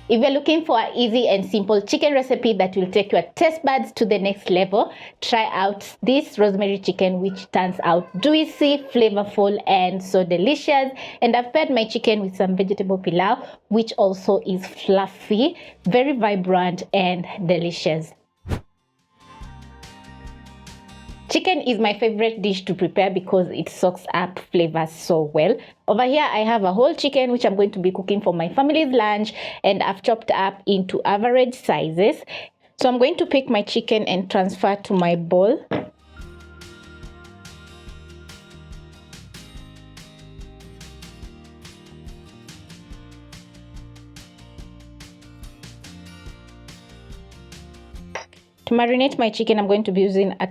If you're looking for an easy and simple chicken recipe that will take your taste buds to the next level, try out this rosemary chicken, which turns out juicy, flavorful, and so delicious. And I've paired my chicken with some vegetable pilau, which also is fluffy, very vibrant, and delicious. Chicken is my favorite dish to prepare because it soaks up flavors so well. Over here, I have a whole chicken which I'm going to be cooking for my family's lunch, and I've chopped up into average sizes. So I'm going to pick my chicken and transfer to my bowl. To marinate my chicken, I'm going to be using a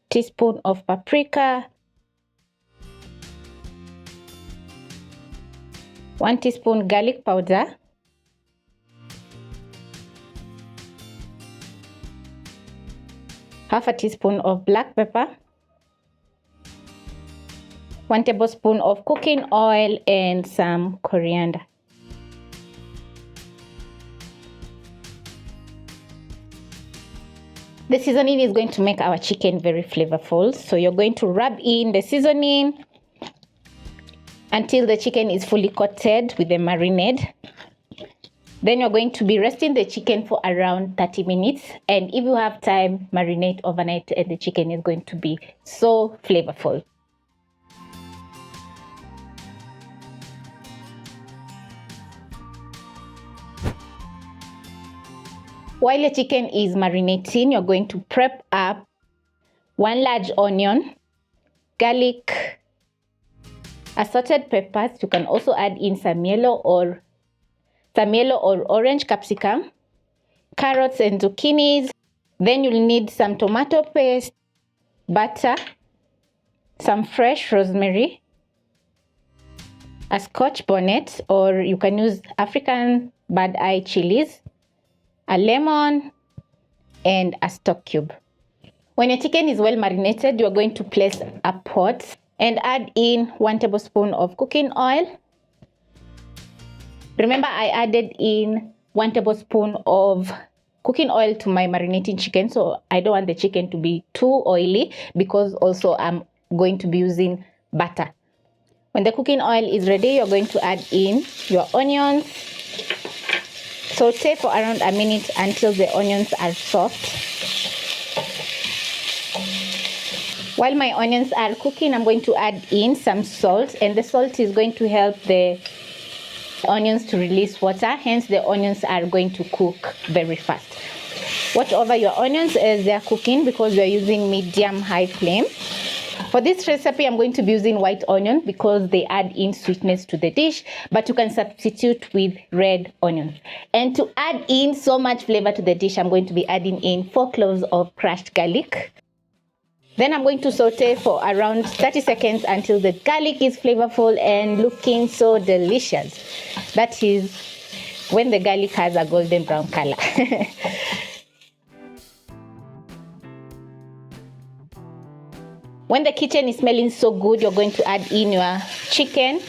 teaspoon of paprika, 1 teaspoon garlic powder, half a teaspoon of black pepper, 1 tablespoon of cooking oil, and some coriander. The seasoning is going to make our chicken very flavorful. So you're going to rub in the seasoning until the chicken is fully coated with the marinade. Then you're going to be resting the chicken for around 30 minutes. And if you have time, marinate overnight, and the chicken is going to be so flavorful. While your chicken is marinating, you're going to prep up 1 large onion, garlic, assorted peppers. You can also add in some yellow or orange capsicum, carrots and zucchinis. Then you'll need some tomato paste, butter, some fresh rosemary, a Scotch bonnet, or you can use African bird eye chilies, a lemon, and a stock cube. When your chicken is well marinated, you're going to place a pot and add in 1 tablespoon of cooking oil. Remember, I added in 1 tablespoon of cooking oil to my marinating chicken, so I don't want the chicken to be too oily, because also I'm going to be using butter. When the cooking oil is ready, you're going to add in your onions. Saute for around a minute until the onions are soft. While my onions are cooking, I'm going to add in some salt, and the salt is going to help the onions to release water. Hence, the onions are going to cook very fast. Watch over your onions as they are cooking, because we are using medium-high flame. For this recipe, I'm going to be using white onion because they add in sweetness to the dish, but you can substitute with red onions. And to add in so much flavor to the dish, I'm going to be adding in 4 cloves of crushed garlic. Then I'm going to saute for around 30 seconds until the garlic is flavorful and looking so delicious. That is when the garlic has a golden brown color. When the kitchen is smelling so good, you're going to add in your chicken.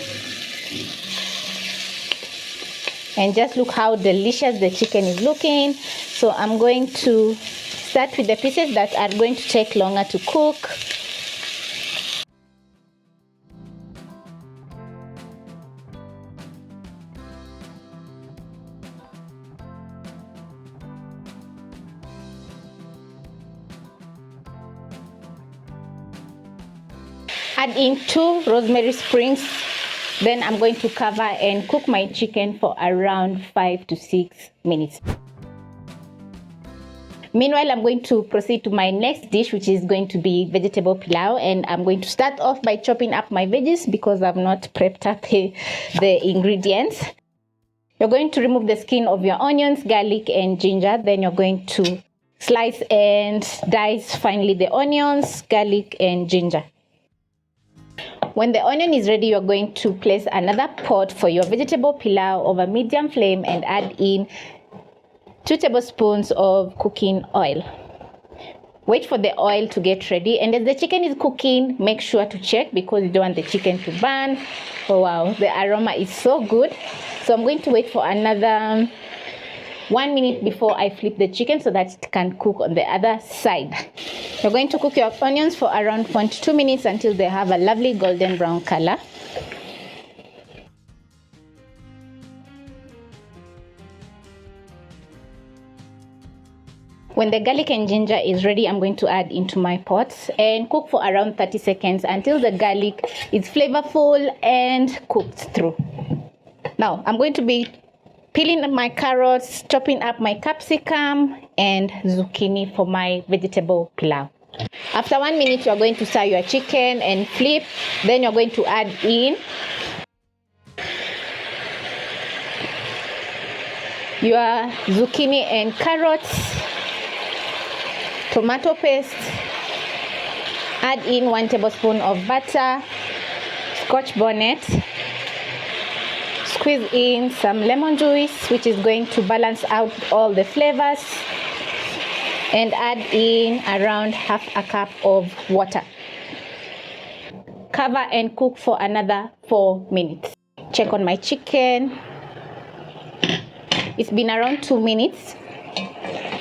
And just look how delicious the chicken is looking. So I'm going to start with the pieces that are going to take longer to cook. Add in 2 rosemary sprigs. Then I'm going to cover and cook my chicken for around 5 to 6 minutes. Meanwhile, I'm going to proceed to my next dish, which is going to be vegetable pilau. And I'm going to start off by chopping up my veggies because I've not prepped up the ingredients. You're going to remove the skin of your onions, garlic, and ginger. Then you're going to slice and dice finely the onions, garlic, and ginger. When the onion is ready, you're going to place another pot for your vegetable pilau over medium flame and add in 2 tablespoons of cooking oil. Wait for the oil to get ready, and as the chicken is cooking, make sure to check because you don't want the chicken to burn. Oh wow, the aroma is so good. So I'm going to wait for another 1 minute before I flip the chicken so that it can cook on the other side. You're going to cook your onions for around 1 to 2 minutes until they have a lovely golden brown color. When the garlic and ginger is ready, I'm going to add into my pot and cook for around 30 seconds until the garlic is flavorful and cooked through. Now, I'm going to be peeling my carrots, chopping up my capsicum and zucchini for my vegetable pilau. After 1 minute, you're going to stir your chicken and flip. Then you're going to add in your zucchini and carrots, tomato paste, add in 1 tablespoon of butter, Scotch Bonnet, squeeze in some lemon juice, which is going to balance out all the flavors, and add in around half a cup of water. Cover and cook for another 4 minutes. Check on my chicken. It's been around 2 minutes.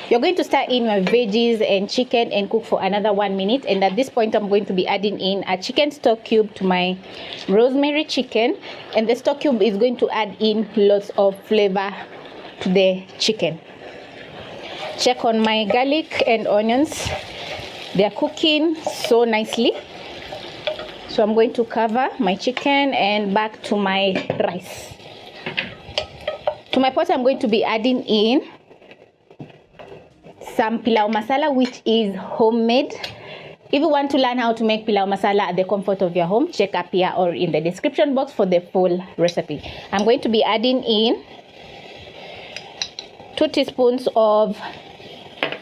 You're going to stir in your veggies and chicken and cook for another 1 minute. And at this point, I'm going to be adding in a chicken stock cube to my rosemary chicken. And the stock cube is going to add in lots of flavor to the chicken. Check on my garlic and onions. They're cooking so nicely. So I'm going to cover my chicken and back to my rice. To my pot, I'm going to be adding in some Pilau Masala, which is homemade. If you want to learn how to make Pilau Masala at the comfort of your home, check up here or in the description box for the full recipe. I'm going to be adding in 2 teaspoons of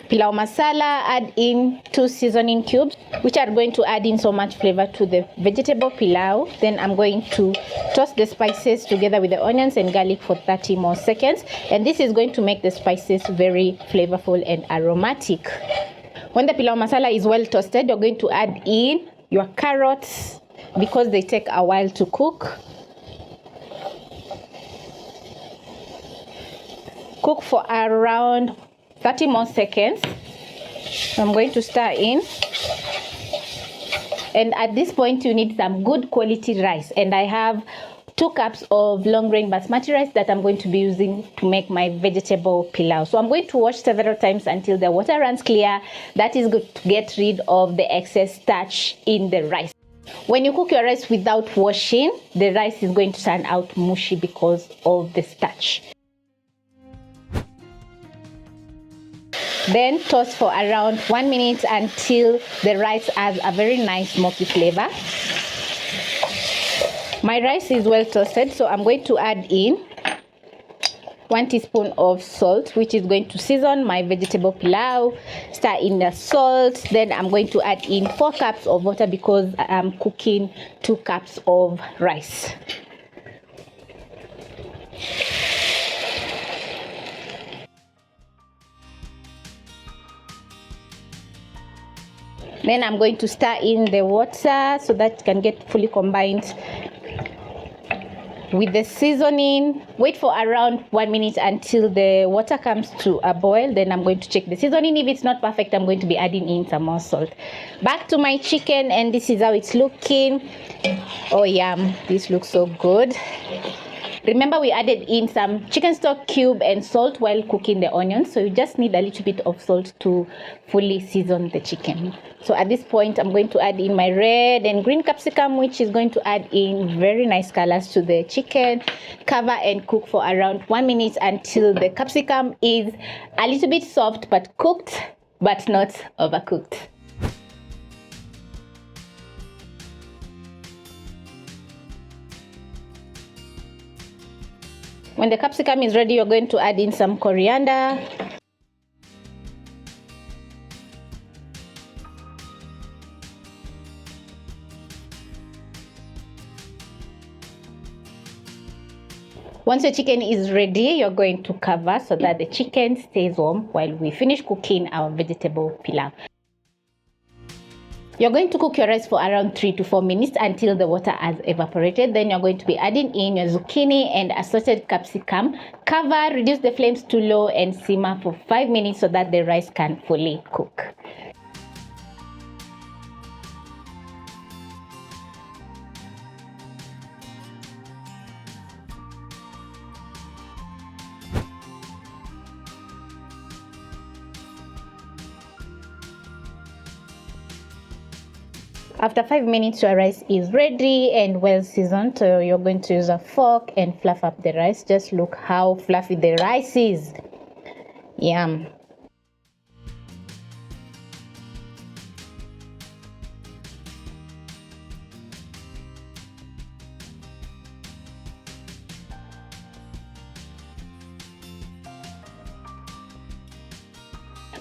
Pilau Masala, add in 2 seasoning cubes, which are going to add in so much flavor to the vegetable pilau. Then I'm going to toss the spices together with the onions and garlic for 30 more seconds. And this is going to make the spices very flavorful and aromatic. When the Pilau Masala is well toasted, you're going to add in your carrots because they take a while to cook. Cook for around 30 more seconds. I'm going to stir in. And at this point, you need some good quality rice. And I have 2 cups of long grain basmati rice that I'm going to be using to make my vegetable pilau. So I'm going to wash several times until the water runs clear. That is good to get rid of the excess starch in the rice. When you cook your rice without washing, the rice is going to turn out mushy because of the starch. Then toast for around 1 minute until the rice has a very nice smoky flavor. My rice is well toasted, so I'm going to add in 1 teaspoon of salt, which is going to season my vegetable pilau. Stir in the salt. Then I'm going to add in 4 cups of water because I'm cooking 2 cups of rice. Then I'm going to stir in the water so that it can get fully combined with the seasoning. Wait for around 1 minute until the water comes to a boil. Then I'm going to check the seasoning. If it's not perfect, I'm going to be adding in some more salt. Back to my chicken, and this is how it's looking. Oh yum, this looks so good. Remember, we added in some chicken stock cube and salt while cooking the onions, so you just need a little bit of salt to fully season the chicken. So at this point, I'm going to add in my red and green capsicum, which is going to add in very nice colors to the chicken. Cover and cook for around 1 minute until the capsicum is a little bit soft but cooked, but not overcooked. When the capsicum is ready, you're going to add in some coriander. Once your chicken is ready, you're going to cover so that the chicken stays warm while we finish cooking our vegetable pilau. You're going to cook your rice for around 3 to 4 minutes until the water has evaporated. Then you're going to be adding in your zucchini and assorted capsicum. Cover, reduce the flames to low and simmer for 5 minutes so that the rice can fully cook. After 5 minutes, your rice is ready and well seasoned. So you're going to use a fork and fluff up the rice. Just look how fluffy the rice is. Yum.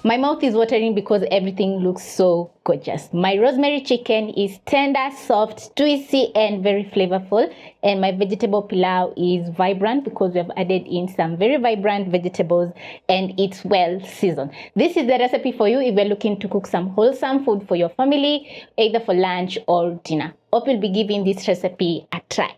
My mouth is watering because everything looks so gorgeous. My rosemary chicken is tender, soft, juicy, and very flavorful. And my vegetable pilau is vibrant because we have added in some very vibrant vegetables and it's well seasoned. This is the recipe for you if you're looking to cook some wholesome food for your family, either for lunch or dinner. Hope you'll be giving this recipe a try.